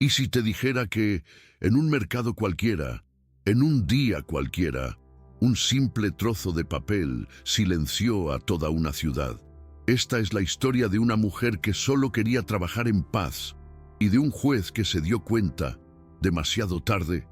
¿Y si te dijera que en un mercado cualquiera, en un día cualquiera, un simple trozo de papel silenció a toda una ciudad? Esta es la historia de una mujer que solo quería trabajar en paz y de un juez que se dio cuenta, demasiado tarde,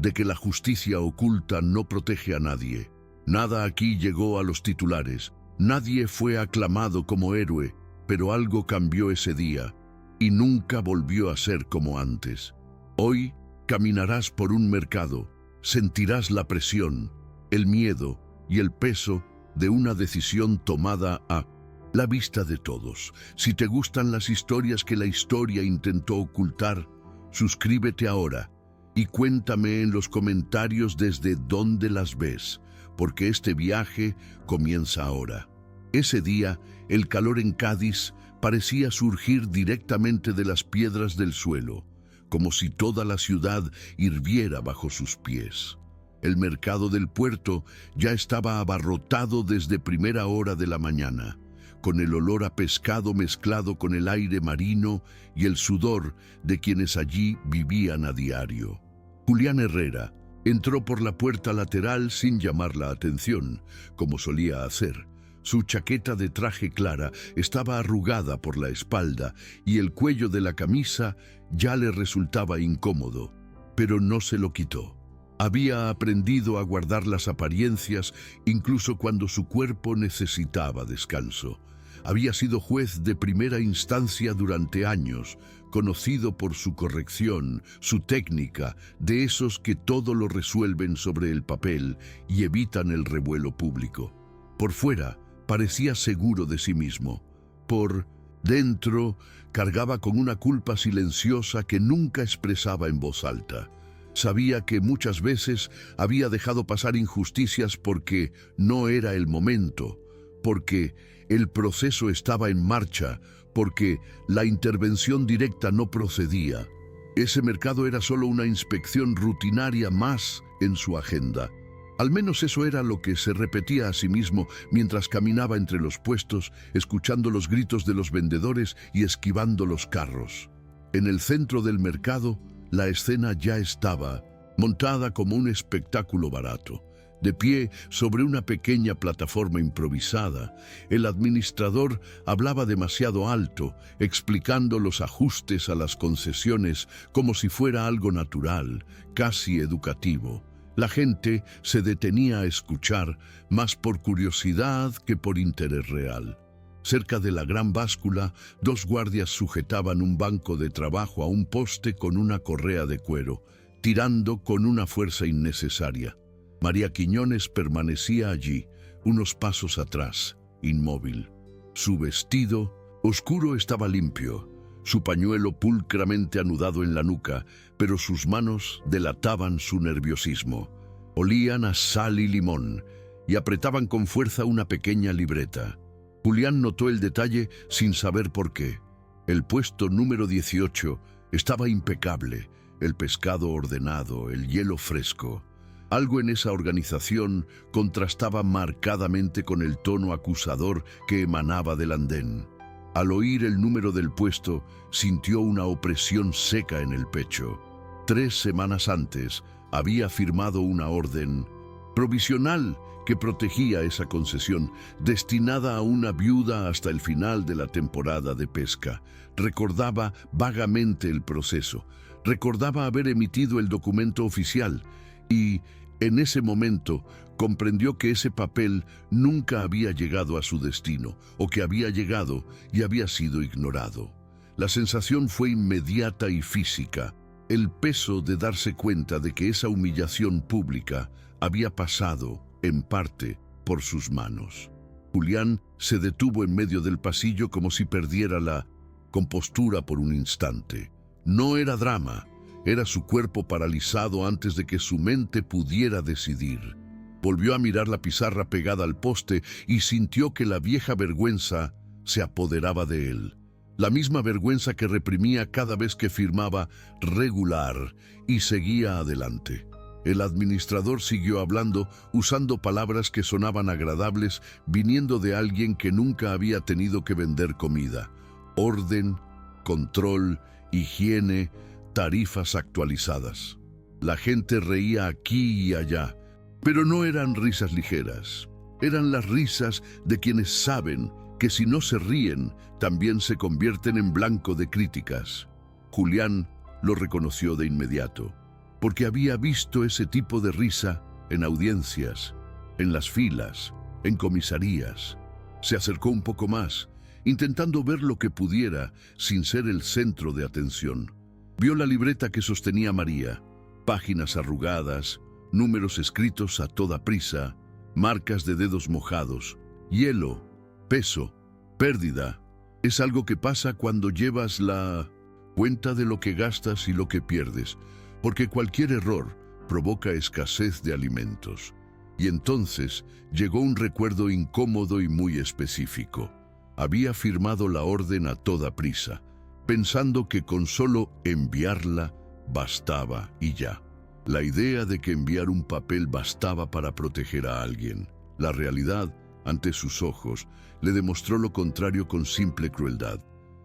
de que la justicia oculta no protege a nadie. Nada aquí llegó a los titulares, nadie fue aclamado como héroe, pero algo cambió ese día y nunca volvió a ser como antes. Hoy caminarás por un mercado, sentirás la presión, el miedo y el peso de una decisión tomada a la vista de todos. Si te gustan las historias que la historia intentó ocultar, suscríbete ahora y cuéntame en los comentarios desde dónde las ves, porque este viaje comienza ahora. Ese día, el calor en Cádiz parecía surgir directamente de las piedras del suelo, como si toda la ciudad hirviera bajo sus pies. El mercado del puerto ya estaba abarrotado desde primera hora de la mañana, con el olor a pescado mezclado con el aire marino y el sudor de quienes allí vivían a diario. Julián Herrera entró por la puerta lateral sin llamar la atención, como solía hacer. Su chaqueta de traje clara estaba arrugada por la espalda y el cuello de la camisa ya le resultaba incómodo, pero no se lo quitó. Había aprendido a guardar las apariencias incluso cuando su cuerpo necesitaba descanso. Había sido juez de primera instancia durante años, conocido por su corrección, su técnica, de esos que todo lo resuelven sobre el papel y evitan el revuelo público. Por fuera, parecía seguro de sí mismo. Por dentro, cargaba con una culpa silenciosa que nunca expresaba en voz alta. Sabía que muchas veces había dejado pasar injusticias porque no era el momento, porque el proceso estaba en marcha, porque la intervención directa no procedía. Ese mercado era solo una inspección rutinaria más en su agenda. Al menos eso era lo que se repetía a sí mismo mientras caminaba entre los puestos, escuchando los gritos de los vendedores y esquivando los carros. En el centro del mercado, la escena ya estaba montada como un espectáculo barato. De pie sobre una pequeña plataforma improvisada, el administrador hablaba demasiado alto, explicando los ajustes a las concesiones como si fuera algo natural, casi educativo. La gente se detenía a escuchar, más por curiosidad que por interés real. Cerca de la gran báscula, dos guardias sujetaban un banco de trabajo a un poste con una correa de cuero, tirando con una fuerza innecesaria. María Quiñones permanecía allí, unos pasos atrás, inmóvil. Su vestido oscuro estaba limpio, su pañuelo pulcramente anudado en la nuca, pero sus manos delataban su nerviosismo. Olían a sal y limón y apretaban con fuerza una pequeña libreta. Julián notó el detalle sin saber por qué. El puesto número 18 estaba impecable, el pescado ordenado, el hielo fresco. Algo en esa organización contrastaba marcadamente con el tono acusador que emanaba del andén. Al oír el número del puesto, sintió una opresión seca en el pecho. 3 semanas antes, había firmado una orden provisional que protegía esa concesión, destinada a una viuda hasta el final de la temporada de pesca. Recordaba vagamente el proceso, recordaba haber emitido el documento oficial y, en ese momento, comprendió que ese papel nunca había llegado a su destino, o que había llegado y había sido ignorado. La sensación fue inmediata y física, el peso de darse cuenta de que esa humillación pública había pasado, en parte, por sus manos. Julián se detuvo en medio del pasillo como si perdiera la compostura por un instante. No era drama, era su cuerpo paralizado antes de que su mente pudiera decidir. Volvió a mirar la pizarra pegada al poste y sintió que la vieja vergüenza se apoderaba de él. La misma vergüenza que reprimía cada vez que firmaba regular y seguía adelante. El administrador siguió hablando, usando palabras que sonaban agradables, viniendo de alguien que nunca había tenido que vender comida. Orden, control, higiene, tarifas actualizadas. La gente reía aquí y allá, pero no eran risas ligeras. Eran las risas de quienes saben que si no se ríen, también se convierten en blanco de críticas. Julián lo reconoció de inmediato, porque había visto ese tipo de risa en audiencias, en las filas, en comisarías. Se acercó un poco más, intentando ver lo que pudiera sin ser el centro de atención. Vio la libreta que sostenía María, páginas arrugadas, números escritos a toda prisa, marcas de dedos mojados, hielo, peso, pérdida. Es algo que pasa cuando llevas la cuenta de lo que gastas y lo que pierdes, porque cualquier error provoca escasez de alimentos. Y entonces llegó un recuerdo incómodo y muy específico. Había firmado la orden a toda prisa, pensando que con solo enviarla bastaba y ya. La idea de que enviar un papel bastaba para proteger a alguien. La realidad, ante sus ojos, le demostró lo contrario con simple crueldad.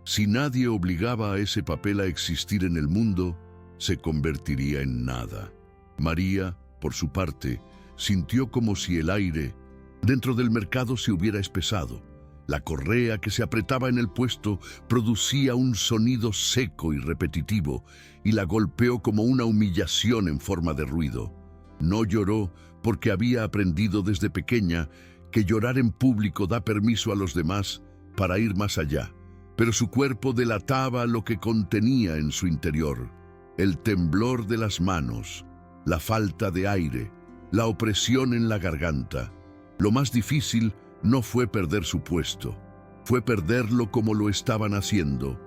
Si nadie obligaba a ese papel a existir en el mundo, se convertiría en nada. María, por su parte, sintió como si el aire dentro del mercado se hubiera espesado. La correa que se apretaba en el puesto producía un sonido seco y repetitivo y la golpeó como una humillación en forma de ruido. No lloró porque había aprendido desde pequeña que llorar en público da permiso a los demás para ir más allá, pero su cuerpo delataba lo que contenía en su interior: el temblor de las manos, la falta de aire, la opresión en la garganta. Lo más difícil no fue perder su puesto, fue perderlo como lo estaban haciendo,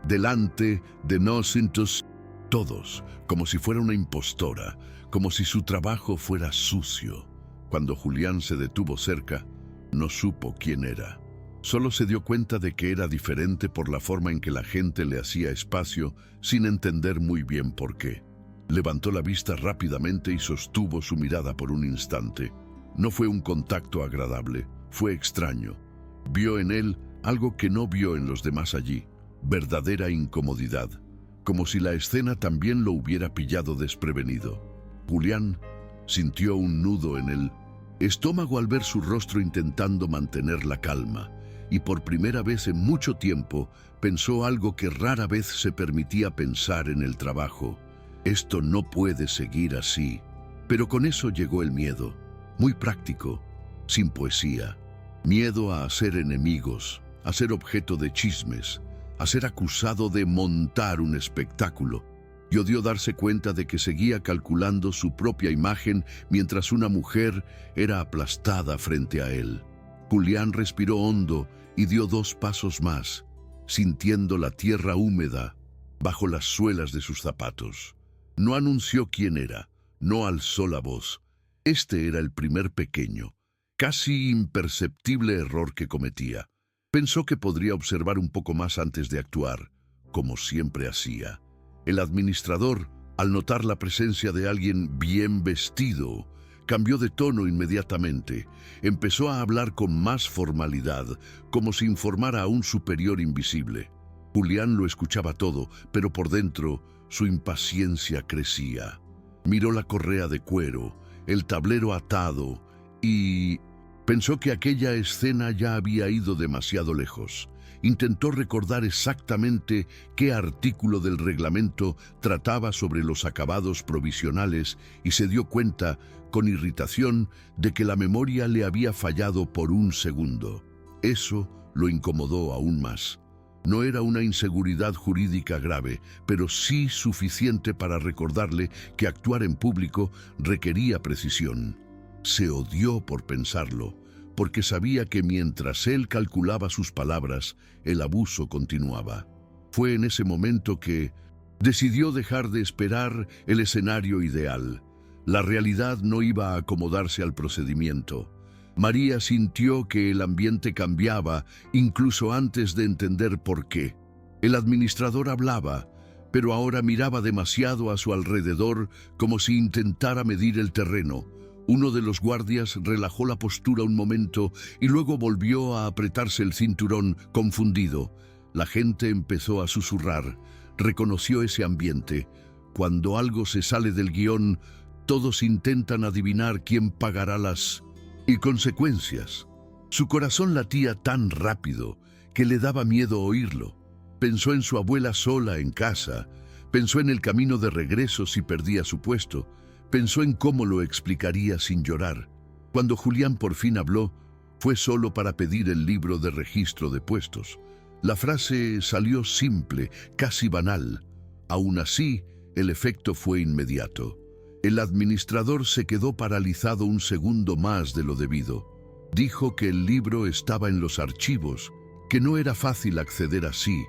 delante de nosotros todos, como si fuera una impostora, como si su trabajo fuera sucio. Cuando Julián se detuvo cerca, no supo quién era. Solo se dio cuenta de que era diferente por la forma en que la gente le hacía espacio, sin entender muy bien por qué. Levantó la vista rápidamente y sostuvo su mirada por un instante. No fue un contacto agradable, fue extraño. Vio en él algo que no vio en los demás allí: verdadera incomodidad, como si la escena también lo hubiera pillado desprevenido. Julián sintió un nudo en el estómago al ver su rostro intentando mantener la calma, y por primera vez en mucho tiempo pensó algo que rara vez se permitía pensar en el trabajo: esto no puede seguir así. Pero con eso llegó el miedo, muy práctico, sin poesía. Miedo a ser enemigos, a ser objeto de chismes, a ser acusado de montar un espectáculo. Y odió darse cuenta de que seguía calculando su propia imagen mientras una mujer era aplastada frente a él. Julián respiró hondo y dio 2 pasos más, sintiendo la tierra húmeda bajo las suelas de sus zapatos. No anunció quién era, no alzó la voz. Este era el primer pequeño, casi imperceptible error que cometía. Pensó que podría observar un poco más antes de actuar, como siempre hacía. El administrador, al notar la presencia de alguien bien vestido, cambió de tono inmediatamente. Empezó a hablar con más formalidad, como si informara a un superior invisible. Julián lo escuchaba todo, pero por dentro su impaciencia crecía. Miró la correa de cuero, el tablero atado, y pensó que aquella escena ya había ido demasiado lejos. Intentó recordar exactamente qué artículo del reglamento trataba sobre los acabados provisionales y se dio cuenta, con irritación, de que la memoria le había fallado por un segundo. Eso lo incomodó aún más. No era una inseguridad jurídica grave, pero sí suficiente para recordarle que actuar en público requería precisión. Se odió por pensarlo, porque sabía que mientras él calculaba sus palabras, el abuso continuaba. Fue en ese momento que decidió dejar de esperar el escenario ideal. La realidad no iba a acomodarse al procedimiento. María sintió que el ambiente cambiaba incluso antes de entender por qué. El administrador hablaba, pero ahora miraba demasiado a su alrededor, como si intentara medir el terreno. Uno de los guardias relajó la postura un momento y luego volvió a apretarse el cinturón, confundido. La gente empezó a susurrar. Reconoció ese ambiente, cuando algo se sale del guión, todos intentan adivinar quién pagará las consecuencias. Su corazón latía tan rápido que le daba miedo oírlo. Pensó en su abuela sola en casa, pensó en el camino de regreso si perdía su puesto, pensó en cómo lo explicaría sin llorar. Cuando Julián por fin habló, fue solo para pedir el libro de registro de puestos. La frase salió simple, casi banal. Aún así, el efecto fue inmediato. El administrador se quedó paralizado un segundo más de lo debido. Dijo que el libro estaba en los archivos, que no era fácil acceder así,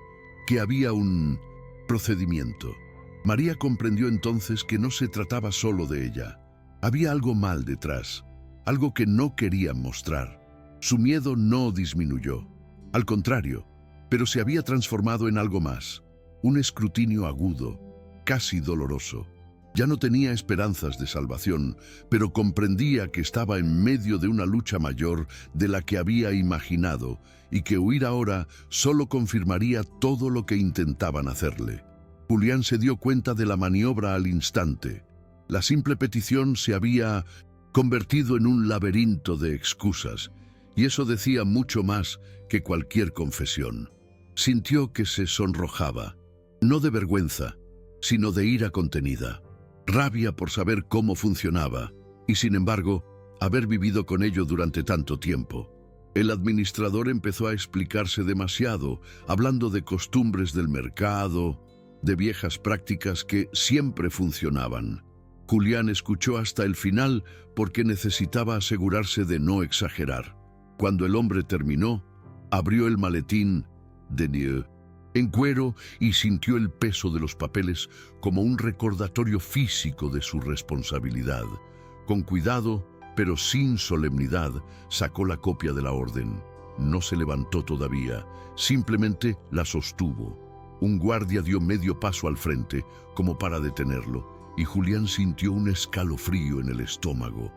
que había un procedimiento. María comprendió entonces que no se trataba solo de ella. Había algo mal detrás, algo que no querían mostrar. Su miedo no disminuyó. Al contrario, pero se había transformado en algo más, un escrutinio agudo, casi doloroso. Ya no tenía esperanzas de salvación, pero comprendía que estaba en medio de una lucha mayor de la que había imaginado y que huir ahora solo confirmaría todo lo que intentaban hacerle. Julián se dio cuenta de la maniobra al instante. La simple petición se había convertido en un laberinto de excusas, y eso decía mucho más que cualquier confesión. Sintió que se sonrojaba, no de vergüenza, sino de ira contenida. Rabia por saber cómo funcionaba y, sin embargo, haber vivido con ello durante tanto tiempo. El administrador empezó a explicarse demasiado, hablando de costumbres del mercado, de viejas prácticas que siempre funcionaban. Julián escuchó hasta el final porque necesitaba asegurarse de no exagerar. Cuando el hombre terminó, abrió el maletín de Nieu en cuero y sintió el peso de los papeles como un recordatorio físico de su responsabilidad. Con cuidado, pero sin solemnidad, sacó la copia de la orden. No se levantó todavía, simplemente la sostuvo. Un guardia dio medio paso al frente, como para detenerlo, y Julián sintió un escalofrío en el estómago.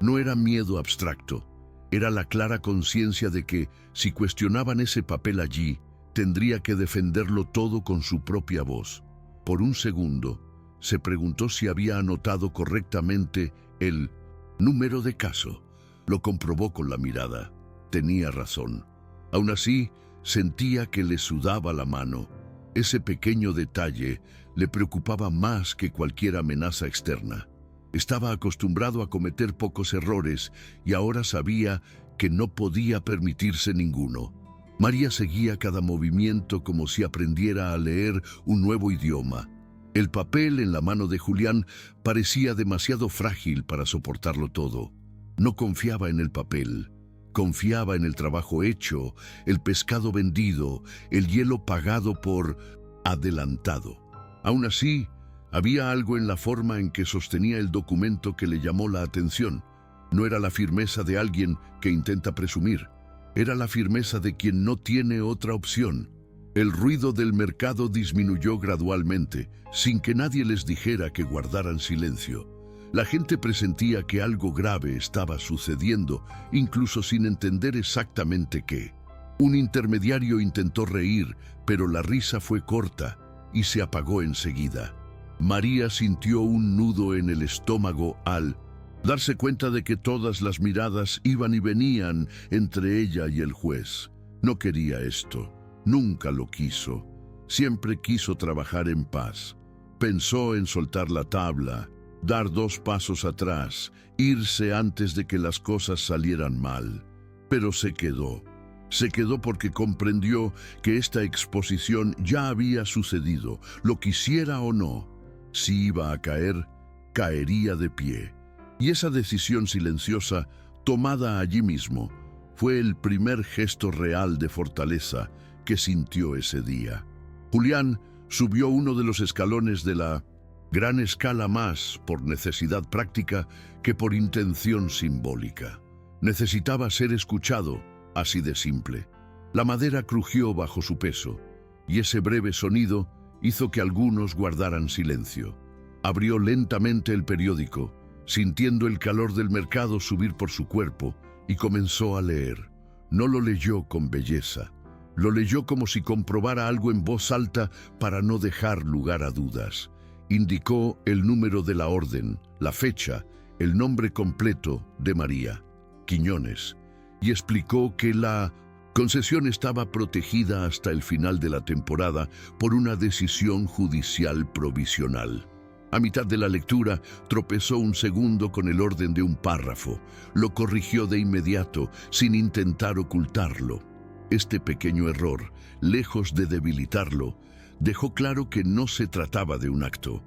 No era miedo abstracto, era la clara conciencia de que, si cuestionaban ese papel allí, tendría que defenderlo todo con su propia voz. Por un segundo, se preguntó si había anotado correctamente el número de caso. Lo comprobó con la mirada. Tenía razón. Aún así, sentía que le sudaba la mano. Ese pequeño detalle le preocupaba más que cualquier amenaza externa. Estaba acostumbrado a cometer pocos errores y ahora sabía que no podía permitirse ninguno. María seguía cada movimiento como si aprendiera a leer un nuevo idioma. El papel en la mano de Julián parecía demasiado frágil para soportarlo todo. No confiaba en el papel, confiaba en el trabajo hecho, el pescado vendido, el hielo pagado por adelantado. Aún así, había algo en la forma en que sostenía el documento que le llamó la atención. No era la firmeza de alguien que intenta presumir. Era la firmeza de quien no tiene otra opción. El ruido del mercado disminuyó gradualmente, sin que nadie les dijera que guardaran silencio. La gente presentía que algo grave estaba sucediendo, incluso sin entender exactamente qué. Un intermediario intentó reír, pero la risa fue corta y se apagó enseguida. María sintió un nudo en el estómago al darse cuenta de que todas las miradas iban y venían entre ella y el juez. No quería esto, nunca lo quiso. Siempre quiso trabajar en paz. Pensó en soltar la tabla, dar 2 pasos atrás, irse antes de que las cosas salieran mal. Pero se quedó. Se quedó porque comprendió que esta exposición ya había sucedido, lo quisiera o no. Si iba a caer, caería de pie. Y esa decisión silenciosa, tomada allí mismo, fue el primer gesto real de fortaleza que sintió ese día. Julián subió uno de los escalones de la gran escala más por necesidad práctica que por intención simbólica. Necesitaba ser escuchado, así de simple. La madera crujió bajo su peso, y ese breve sonido hizo que algunos guardaran silencio. Abrió lentamente el periódico, sintiendo el calor del mercado subir por su cuerpo, y comenzó a leer. No lo leyó con belleza. Lo leyó como si comprobara algo en voz alta para no dejar lugar a dudas. Indicó el número de la orden, la fecha, el nombre completo de María Quiñones, y explicó que la concesión estaba protegida hasta el final de la temporada por una decisión judicial provisional. A mitad de la lectura, tropezó un segundo con el orden de un párrafo. Lo corrigió de inmediato, sin intentar ocultarlo. Este pequeño error, lejos de debilitarlo, dejó claro que no se trataba de un acto.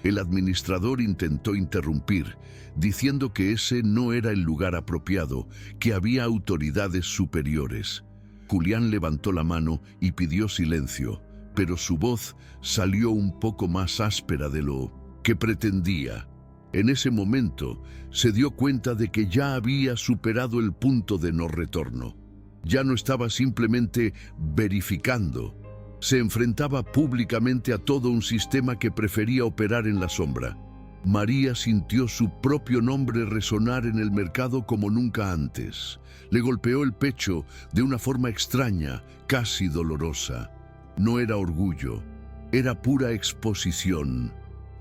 El administrador intentó interrumpir, diciendo que ese no era el lugar apropiado, que había autoridades superiores. Julián levantó la mano y pidió silencio, pero su voz salió un poco más áspera de lo que pretendía. En ese momento se dio cuenta de que ya había superado el punto de no retorno. Ya no estaba simplemente verificando. Se enfrentaba públicamente a todo un sistema que prefería operar en la sombra. María sintió su propio nombre resonar en el mercado como nunca antes. Le golpeó el pecho de una forma extraña, casi dolorosa. No era orgullo, era pura exposición.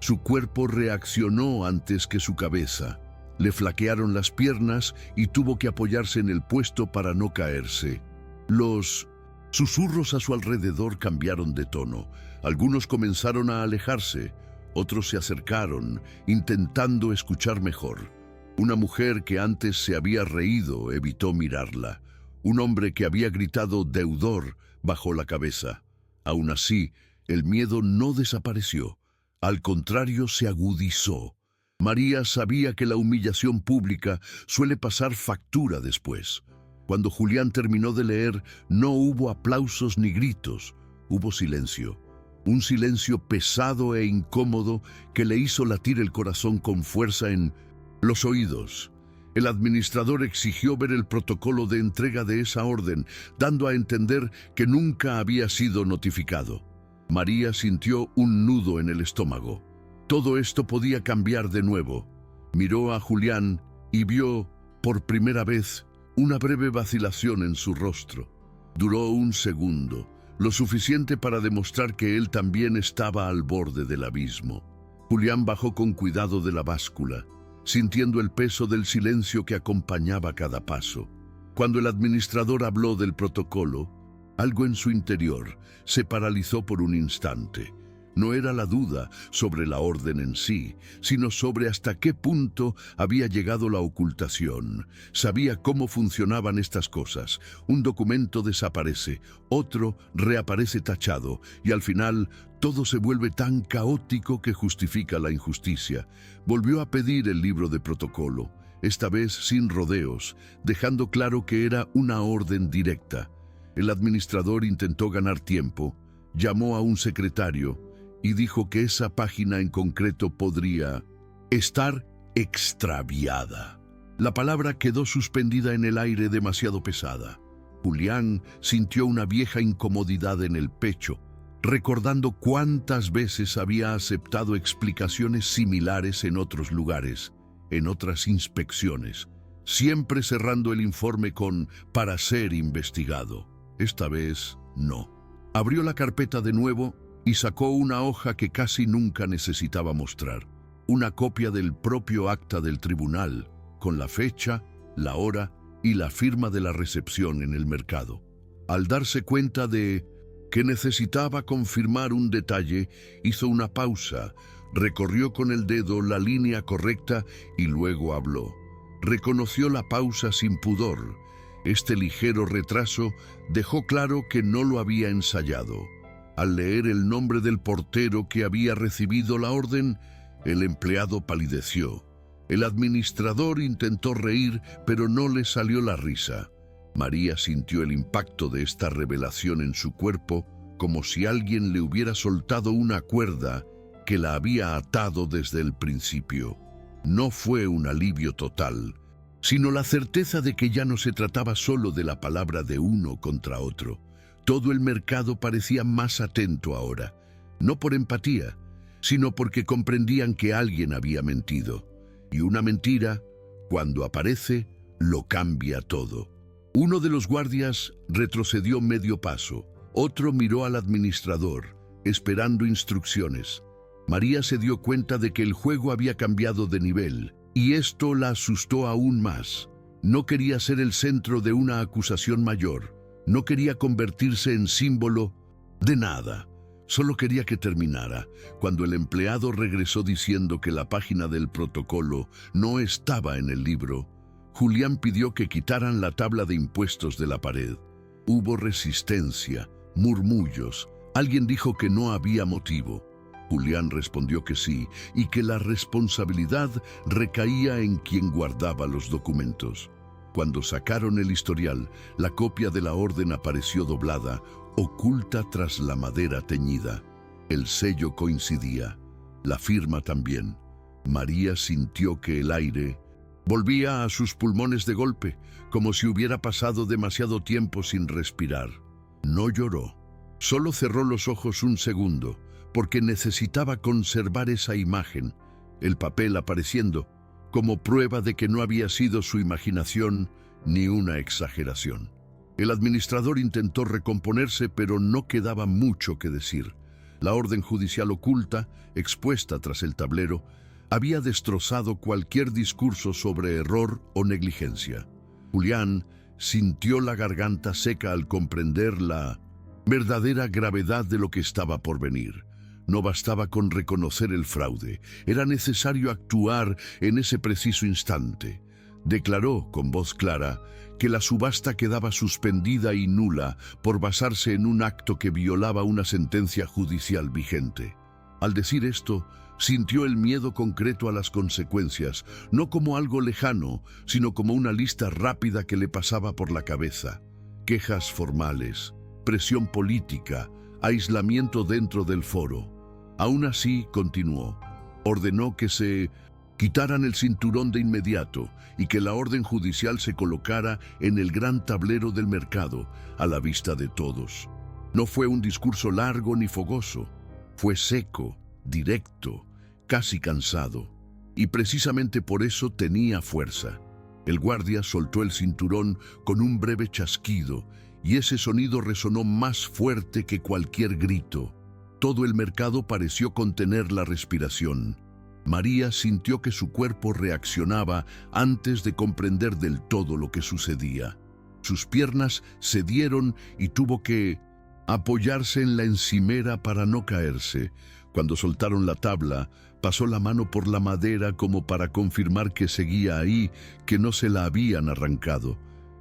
Su cuerpo reaccionó antes que su cabeza. Le flaquearon las piernas y tuvo que apoyarse en el puesto para no caerse. Los susurros a su alrededor cambiaron de tono. Algunos comenzaron a alejarse, otros se acercaron, intentando escuchar mejor. Una mujer que antes se había reído evitó mirarla. Un hombre que había gritado deudor bajó la cabeza. Aún así, el miedo no desapareció. Al contrario, se agudizó. María sabía que la humillación pública suele pasar factura después. Cuando Julián terminó de leer, no hubo aplausos ni gritos, hubo silencio. Un silencio pesado e incómodo que le hizo latir el corazón con fuerza en los oídos. El administrador exigió ver el protocolo de entrega de esa orden, dando a entender que nunca había sido notificado. María sintió un nudo en el estómago. Todo esto podía cambiar de nuevo. Miró a Julián y vio, por primera vez, una breve vacilación en su rostro. Duró un segundo, lo suficiente para demostrar que él también estaba al borde del abismo. Julián bajó con cuidado de la báscula, sintiendo el peso del silencio que acompañaba cada paso. Cuando el administrador habló del protocolo, algo en su interior se paralizó por un instante. No era la duda sobre la orden en sí, sino sobre hasta qué punto había llegado la ocultación. Sabía cómo funcionaban estas cosas. Un documento desaparece, otro reaparece tachado, y al final todo se vuelve tan caótico que justifica la injusticia. Volvió a pedir el libro de protocolo, esta vez sin rodeos, dejando claro que era una orden directa. El administrador intentó ganar tiempo, llamó a un secretario y dijo que esa página en concreto podría estar extraviada. La palabra quedó suspendida en el aire demasiado pesada. Julián sintió una vieja incomodidad en el pecho, recordando cuántas veces había aceptado explicaciones similares en otros lugares, en otras inspecciones, siempre cerrando el informe con «para ser investigado». Esta vez, no. Abrió la carpeta de nuevo y sacó una hoja que casi nunca necesitaba mostrar, una copia del propio acta del tribunal, con la fecha, la hora y la firma de la recepción en el mercado. Al darse cuenta de que necesitaba confirmar un detalle, hizo una pausa, recorrió con el dedo la línea correcta y luego habló. Reconoció la pausa sin pudor. Este ligero retraso dejó claro que no lo había ensayado. Al leer el nombre del portero que había recibido la orden, el empleado palideció. El administrador intentó reír, pero no le salió la risa. María sintió el impacto de esta revelación en su cuerpo, como si alguien le hubiera soltado una cuerda que la había atado desde el principio. No fue un alivio total, sino la certeza de que ya no se trataba solo de la palabra de uno contra otro. Todo el mercado parecía más atento ahora, no por empatía, sino porque comprendían que alguien había mentido. Y una mentira, cuando aparece, lo cambia todo. Uno de los guardias retrocedió medio paso, otro miró al administrador, esperando instrucciones. María se dio cuenta de que el juego había cambiado de nivel, y esto la asustó aún más. No quería ser el centro de una acusación mayor. No quería convertirse en símbolo de nada. Solo quería que terminara. Cuando el empleado regresó diciendo que la página del protocolo no estaba en el libro, Julián pidió que quitaran la tabla de impuestos de la pared. Hubo resistencia, murmullos. Alguien dijo que no había motivo. Julián respondió que sí, y que la responsabilidad recaía en quien guardaba los documentos. Cuando sacaron el historial, la copia de la orden apareció doblada, oculta tras la madera teñida. El sello coincidía, la firma también. María sintió que el aire volvía a sus pulmones de golpe, como si hubiera pasado demasiado tiempo sin respirar. No lloró, solo cerró los ojos un segundo, porque necesitaba conservar esa imagen, el papel apareciendo, como prueba de que no había sido su imaginación ni una exageración. El administrador intentó recomponerse, pero no quedaba mucho que decir. La orden judicial oculta, expuesta tras el tablero, había destrozado cualquier discurso sobre error o negligencia. Julián sintió la garganta seca al comprender la verdadera gravedad de lo que estaba por venir. No bastaba con reconocer el fraude, era necesario actuar en ese preciso instante. Declaró con voz clara que la subasta quedaba suspendida y nula por basarse en un acto que violaba una sentencia judicial vigente. Al decir esto, sintió el miedo concreto a las consecuencias, no como algo lejano, sino como una lista rápida que le pasaba por la cabeza. Quejas formales, presión política, aislamiento dentro del foro. Aún así, continuó. Ordenó que se quitaran el cinturón de inmediato y que la orden judicial se colocara en el gran tablero del mercado, a la vista de todos. No fue un discurso largo ni fogoso. Fue seco, directo, casi cansado. Y precisamente por eso tenía fuerza. El guardia soltó el cinturón con un breve chasquido, y ese sonido resonó más fuerte que cualquier grito. Todo el mercado pareció contener la respiración. María sintió que su cuerpo reaccionaba antes de comprender del todo lo que sucedía. Sus piernas cedieron y tuvo que apoyarse en la encimera para no caerse. Cuando soltaron la tabla, pasó la mano por la madera como para confirmar que seguía ahí, que no se la habían arrancado.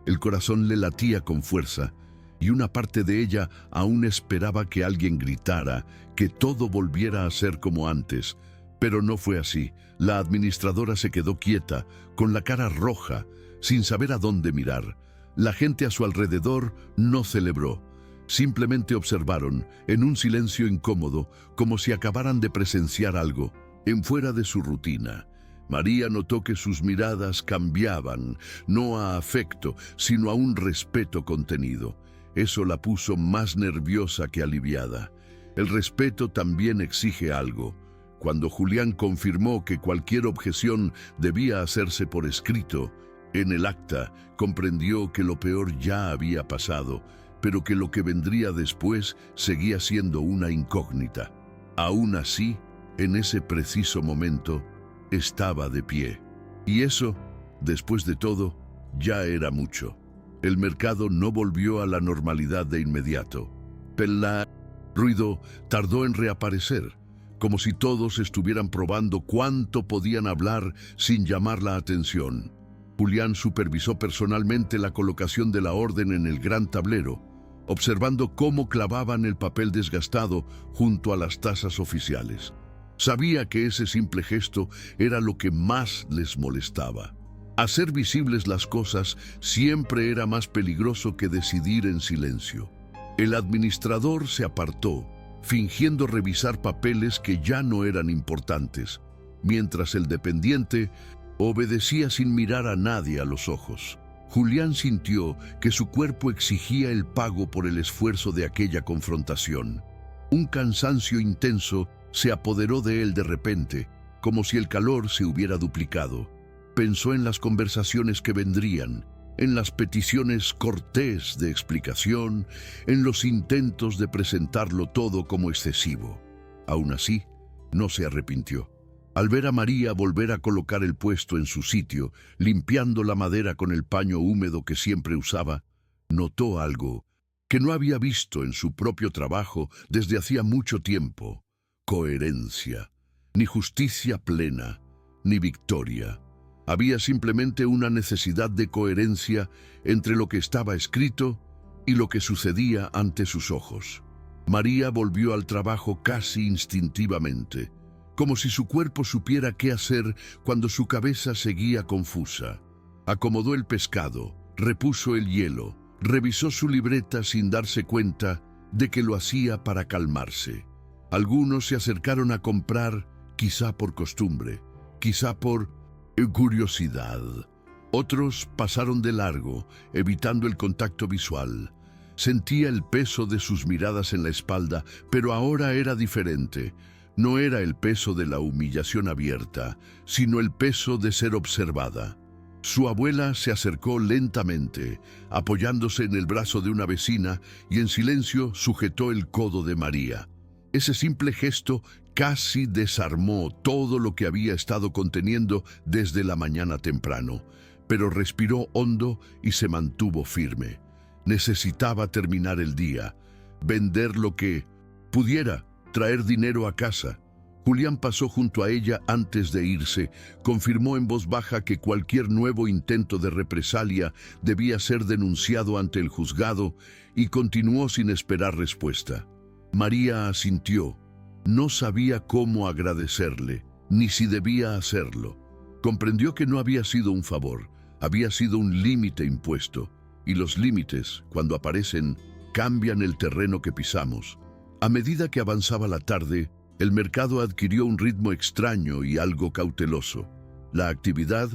El corazón le latía con fuerza, y una parte de ella aún esperaba que alguien gritara, que todo volviera a ser como antes. Pero no fue así. La administradora se quedó quieta, con la cara roja, sin saber a dónde mirar. La gente a su alrededor no celebró. Simplemente observaron, en un silencio incómodo, como si acabaran de presenciar algo, en fuera de su rutina. María notó que sus miradas cambiaban, no a afecto, sino a un respeto contenido. Eso la puso más nerviosa que aliviada. El respeto también exige algo. Cuando Julián confirmó que cualquier objeción debía hacerse por escrito, en el acta comprendió que lo peor ya había pasado, pero que lo que vendría después seguía siendo una incógnita. Aún así, en ese preciso momento, estaba de pie. Y eso, después de todo, ya era mucho. El mercado no volvió a la normalidad de inmediato. El ruido tardó en reaparecer, como si todos estuvieran probando cuánto podían hablar sin llamar la atención. Julián supervisó personalmente la colocación de la orden en el gran tablero, observando cómo clavaban el papel desgastado junto a las tazas oficiales. Sabía que ese simple gesto era lo que más les molestaba. Hacer visibles las cosas siempre era más peligroso que decidir en silencio. El administrador se apartó, fingiendo revisar papeles que ya no eran importantes, mientras el dependiente obedecía sin mirar a nadie a los ojos. Julián sintió que su cuerpo exigía el pago por el esfuerzo de aquella confrontación. Un cansancio intenso se apoderó de él de repente, como si el calor se hubiera duplicado. Pensó en las conversaciones que vendrían, en las peticiones cortés de explicación, en los intentos de presentarlo todo como excesivo. Aún así, no se arrepintió. Al ver a María volver a colocar el puesto en su sitio, limpiando la madera con el paño húmedo que siempre usaba, notó algo que no había visto en su propio trabajo desde hacía mucho tiempo: coherencia. Ni justicia plena, ni victoria. Había simplemente una necesidad de coherencia entre lo que estaba escrito y lo que sucedía ante sus ojos. María volvió al trabajo casi instintivamente, como si su cuerpo supiera qué hacer cuando su cabeza seguía confusa. Acomodó el pescado, repuso el hielo, revisó su libreta sin darse cuenta de que lo hacía para calmarse. Algunos se acercaron a comprar, quizá por costumbre, quizá por curiosidad. Otros pasaron de largo, evitando el contacto visual. Sentía el peso de sus miradas en la espalda, pero ahora era diferente. No era el peso de la humillación abierta, sino el peso de ser observada. Su abuela se acercó lentamente, apoyándose en el brazo de una vecina, y en silencio sujetó el codo de María. Ese simple gesto casi desarmó todo lo que había estado conteniendo desde la mañana temprano, pero respiró hondo y se mantuvo firme. Necesitaba terminar el día, vender lo que pudiera, traer dinero a casa. Julián pasó junto a ella antes de irse, confirmó en voz baja que cualquier nuevo intento de represalia debía ser denunciado ante el juzgado, y continuó sin esperar respuesta. María asintió. No sabía cómo agradecerle, ni si debía hacerlo. Comprendió que no había sido un favor, había sido un límite impuesto, y los límites, cuando aparecen, cambian el terreno que pisamos. A medida que avanzaba la tarde, el mercado adquirió un ritmo extraño y algo cauteloso. La actividad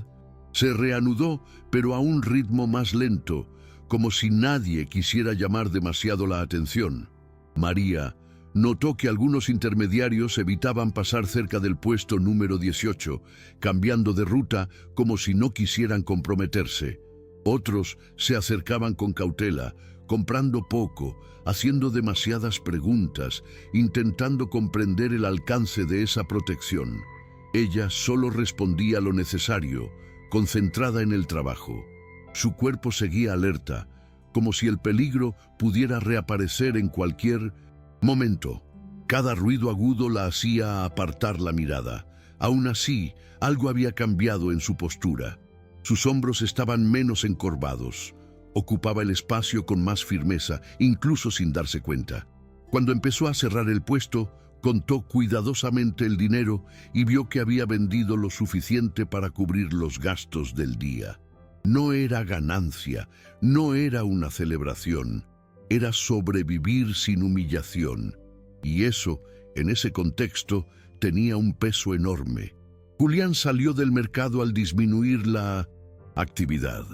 se reanudó, pero a un ritmo más lento, como si nadie quisiera llamar demasiado la atención. María notó que algunos intermediarios evitaban pasar cerca del puesto número 18, cambiando de ruta como si no quisieran comprometerse. Otros se acercaban con cautela, comprando poco, haciendo demasiadas preguntas, intentando comprender el alcance de esa protección. Ella solo respondía lo necesario, concentrada en el trabajo. Su cuerpo seguía alerta, como si el peligro pudiera reaparecer en cualquier momento. Cada ruido agudo la hacía apartar la mirada. Aún así, algo había cambiado en su postura. Sus hombros estaban menos encorvados. Ocupaba el espacio con más firmeza, incluso sin darse cuenta. Cuando empezó a cerrar el puesto, contó cuidadosamente el dinero y vio que había vendido lo suficiente para cubrir los gastos del día. No era ganancia, no era una celebración, era sobrevivir sin humillación. Y eso, en ese contexto, tenía un peso enorme. Julián salió del mercado al disminuir la actividad.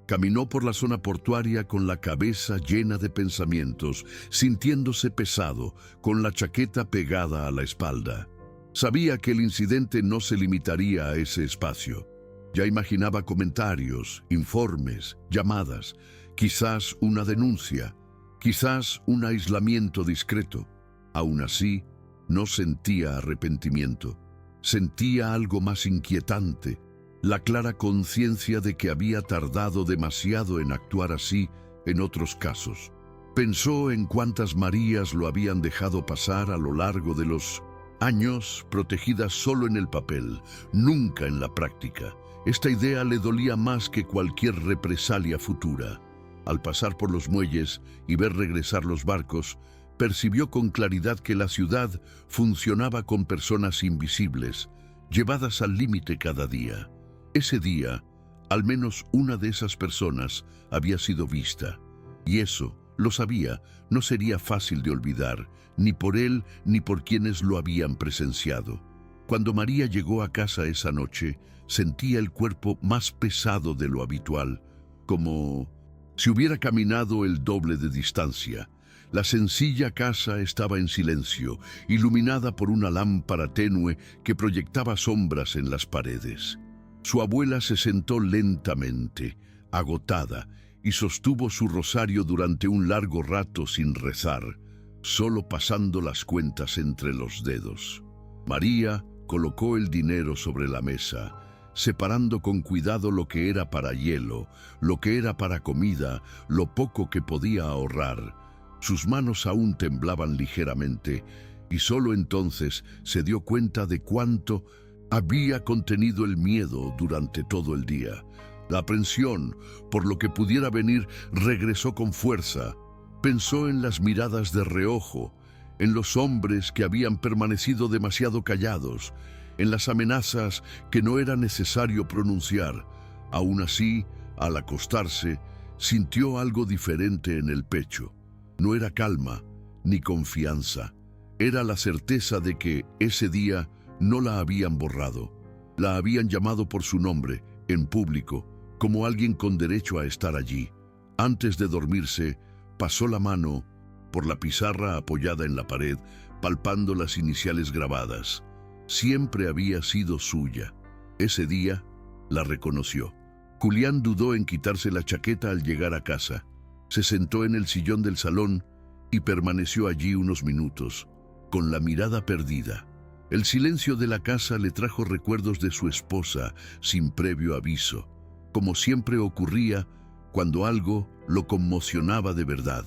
Caminó por la zona portuaria con la cabeza llena de pensamientos, sintiéndose pesado, con la chaqueta pegada a la espalda. Sabía que el incidente no se limitaría a ese espacio. Ya imaginaba comentarios, informes, llamadas, quizás una denuncia, quizás un aislamiento discreto. Aún así, no sentía arrepentimiento. Sentía algo más inquietante, la clara conciencia de que había tardado demasiado en actuar así en otros casos. Pensó en cuántas Marías lo habían dejado pasar a lo largo de los años, protegidas solo en el papel, nunca en la práctica. Esta idea le dolía más que cualquier represalia futura. Al pasar por los muelles y ver regresar los barcos, percibió con claridad que la ciudad funcionaba con personas invisibles, llevadas al límite cada día. Ese día, al menos una de esas personas había sido vista, y eso, lo sabía, no sería fácil de olvidar, ni por él ni por quienes lo habían presenciado. Cuando María llegó a casa esa noche, sentía el cuerpo más pesado de lo habitual, como si hubiera caminado el doble de distancia. La sencilla casa estaba en silencio, iluminada por una lámpara tenue que proyectaba sombras en las paredes. Su abuela se sentó lentamente, agotada, y sostuvo su rosario durante un largo rato sin rezar, solo pasando las cuentas entre los dedos. María colocó el dinero sobre la mesa, separando con cuidado lo que era para hielo, lo que era para comida, lo poco que podía ahorrar. Sus manos aún temblaban ligeramente, y solo entonces se dio cuenta de cuánto había contenido el miedo durante todo el día. La aprensión por lo que pudiera venir regresó con fuerza. Pensó en las miradas de reojo, en los hombres que habían permanecido demasiado callados, en las amenazas que no era necesario pronunciar. Aún así, al acostarse, sintió algo diferente en el pecho. No era calma ni confianza. Era la certeza de que ese día no la habían borrado. La habían llamado por su nombre, en público, como alguien con derecho a estar allí. Antes de dormirse, pasó la mano por la pizarra apoyada en la pared, palpando las iniciales grabadas. Siempre había sido suya. Ese día la reconoció. Julián dudó en quitarse la chaqueta al llegar a casa. Se sentó en el sillón del salón y permaneció allí unos minutos, con la mirada perdida. El silencio de la casa le trajo recuerdos de su esposa sin previo aviso, como siempre ocurría cuando algo lo conmocionaba de verdad.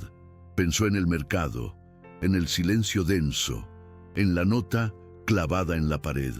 Pensó en el mercado, en el silencio denso, en la nota clavada en la pared.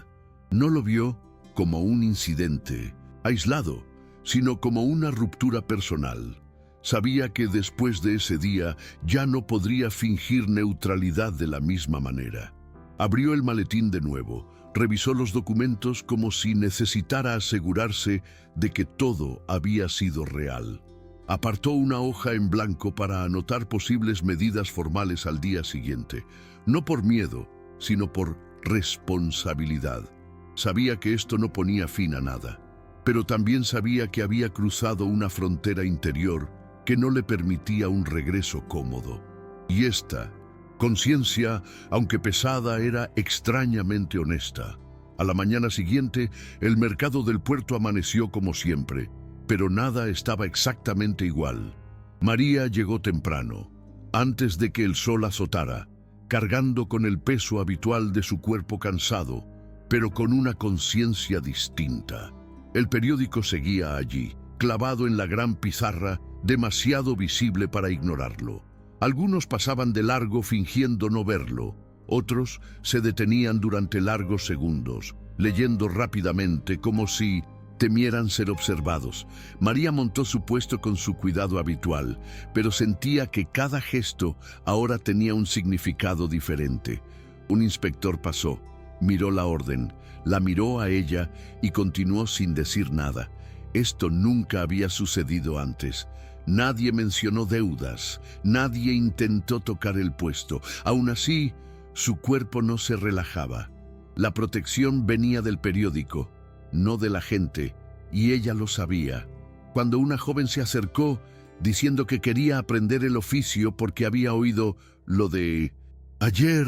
No lo vio como un incidente aislado, sino como una ruptura personal. Sabía que después de ese día ya no podría fingir neutralidad de la misma manera. Abrió el maletín de nuevo, revisó los documentos como si necesitara asegurarse de que todo había sido real. Apartó una hoja en blanco para anotar posibles medidas formales al día siguiente, no por miedo, sino por responsabilidad. Sabía que esto no ponía fin a nada, pero también sabía que había cruzado una frontera interior que no le permitía un regreso cómodo. Y esta conciencia, aunque pesada, era extrañamente honesta. A la mañana siguiente, el mercado del puerto amaneció como siempre, pero nada estaba exactamente igual. María llegó temprano, antes de que el sol azotara, cargando con el peso habitual de su cuerpo cansado, pero con una conciencia distinta. El periódico seguía allí, clavado en la gran pizarra, demasiado visible para ignorarlo. Algunos pasaban de largo fingiendo no verlo, otros se detenían durante largos segundos, leyendo rápidamente como si temieran ser observados. María montó su puesto con su cuidado habitual, pero sentía que cada gesto ahora tenía un significado diferente. Un inspector pasó, miró la orden, la miró a ella y continuó sin decir nada. Esto nunca había sucedido antes. Nadie mencionó deudas, nadie intentó tocar el puesto. Aún así, su cuerpo no se relajaba. La protección venía del periódico, no de la gente, y ella lo sabía. Cuando una joven se acercó, diciendo que quería aprender el oficio porque había oído lo de ayer,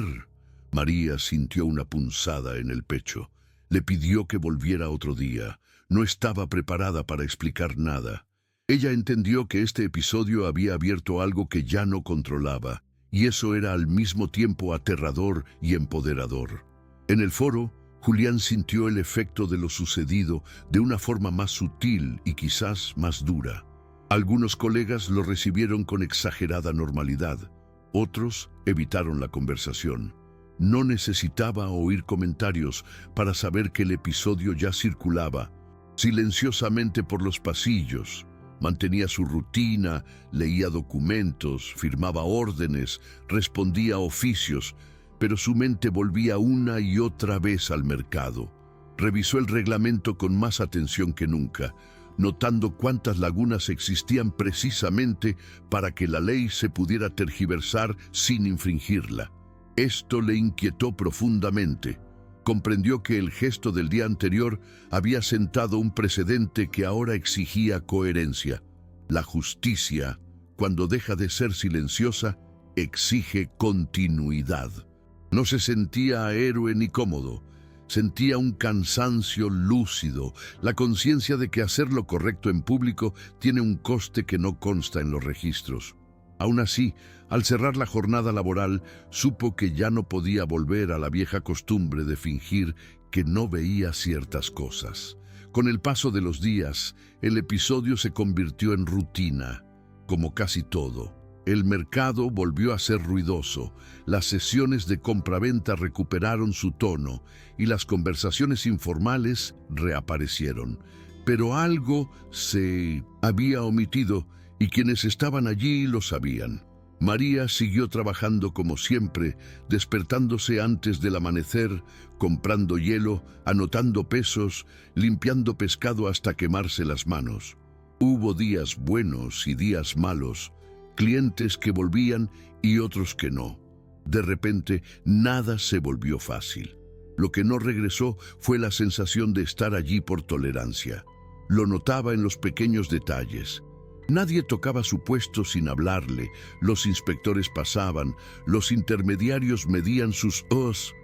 María sintió una punzada en el pecho. Le pidió que volviera otro día. No estaba preparada para explicar nada. Ella entendió que este episodio había abierto algo que ya no controlaba, y eso era al mismo tiempo aterrador y empoderador. En el foro, Julián sintió el efecto de lo sucedido de una forma más sutil y quizás más dura. Algunos colegas lo recibieron con exagerada normalidad, otros evitaron la conversación. No necesitaba oír comentarios para saber que el episodio ya circulaba silenciosamente por los pasillos. Mantenía su rutina, leía documentos, firmaba órdenes, respondía a oficios, pero su mente volvía una y otra vez al mercado. Revisó el reglamento con más atención que nunca, notando cuántas lagunas existían precisamente para que la ley se pudiera tergiversar sin infringirla. Esto le inquietó profundamente. Comprendió que el gesto del día anterior había sentado un precedente que ahora exigía coherencia. La justicia, cuando deja de ser silenciosa, exige continuidad. No se sentía héroe ni cómodo. Sentía un cansancio lúcido, la conciencia de que hacer lo correcto en público tiene un coste que no consta en los registros. Aún así, al cerrar la jornada laboral, supo que ya no podía volver a la vieja costumbre de fingir que no veía ciertas cosas. Con el paso de los días, el episodio se convirtió en rutina, como casi todo. El mercado volvió a ser ruidoso, las sesiones de compraventa recuperaron su tono y las conversaciones informales reaparecieron. Pero algo se había omitido y quienes estaban allí lo sabían. María siguió trabajando como siempre, despertándose antes del amanecer, comprando hielo, anotando pesos, limpiando pescado hasta quemarse las manos. Hubo días buenos y días malos, clientes que volvían y otros que no. De repente, nada se volvió fácil. Lo que no regresó fue la sensación de estar allí por tolerancia. Lo notaba en los pequeños detalles. Nadie tocaba su puesto sin hablarle, los inspectores pasaban, los intermediarios medían sus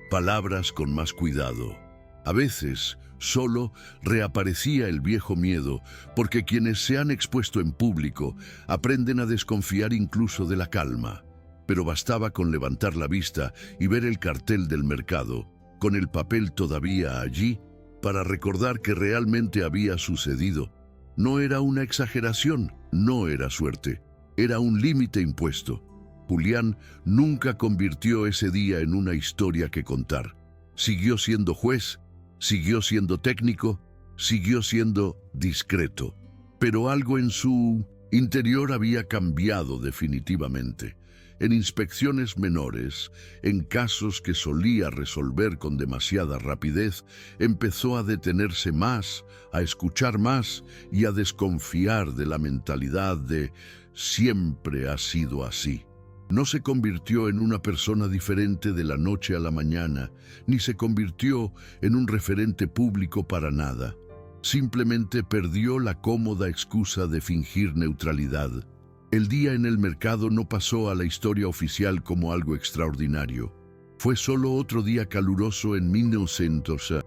palabras con más cuidado. A veces, solo reaparecía el viejo miedo, porque quienes se han expuesto en público aprenden a desconfiar incluso de la calma. Pero bastaba con levantar la vista y ver el cartel del mercado, con el papel todavía allí, para recordar que realmente había sucedido. No era una exageración, no era suerte, era un límite impuesto. Julián nunca convirtió ese día en una historia que contar. Siguió siendo juez, siguió siendo técnico, siguió siendo discreto. Pero algo en su interior había cambiado definitivamente. En inspecciones menores, en casos que solía resolver con demasiada rapidez, empezó a detenerse más, a escuchar más y a desconfiar de la mentalidad de «siempre ha sido así». No se convirtió en una persona diferente de la noche a la mañana, ni se convirtió en un referente público para nada. Simplemente perdió la cómoda excusa de fingir neutralidad. El día en el mercado no pasó a la historia oficial como algo extraordinario. Fue solo otro día caluroso en 1900.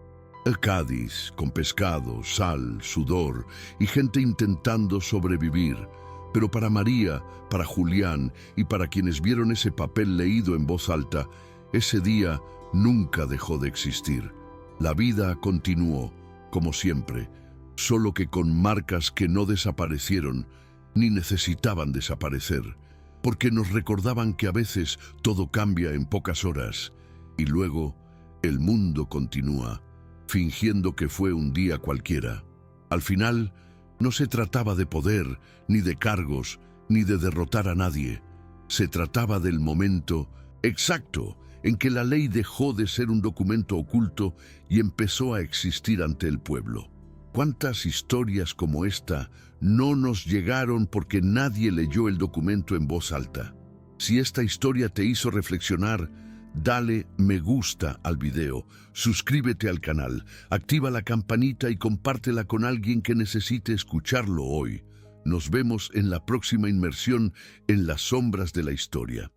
Cádiz, con pescado, sal, sudor y gente intentando sobrevivir. Pero para María, para Julián y para quienes vieron ese papel leído en voz alta, ese día nunca dejó de existir. La vida continuó, como siempre, solo que con marcas que no desaparecieron, ni necesitaban desaparecer, porque nos recordaban que a veces todo cambia en pocas horas, y luego el mundo continúa, fingiendo que fue un día cualquiera. Al final, no se trataba de poder, ni de cargos, ni de derrotar a nadie. Se trataba del momento exacto en que la ley dejó de ser un documento oculto y empezó a existir ante el pueblo. ¿Cuántas historias como esta no nos llegaron porque nadie leyó el documento en voz alta? Si esta historia te hizo reflexionar, dale me gusta al video, suscríbete al canal, activa la campanita y compártela con alguien que necesite escucharlo hoy. Nos vemos en la próxima inmersión en las sombras de la historia.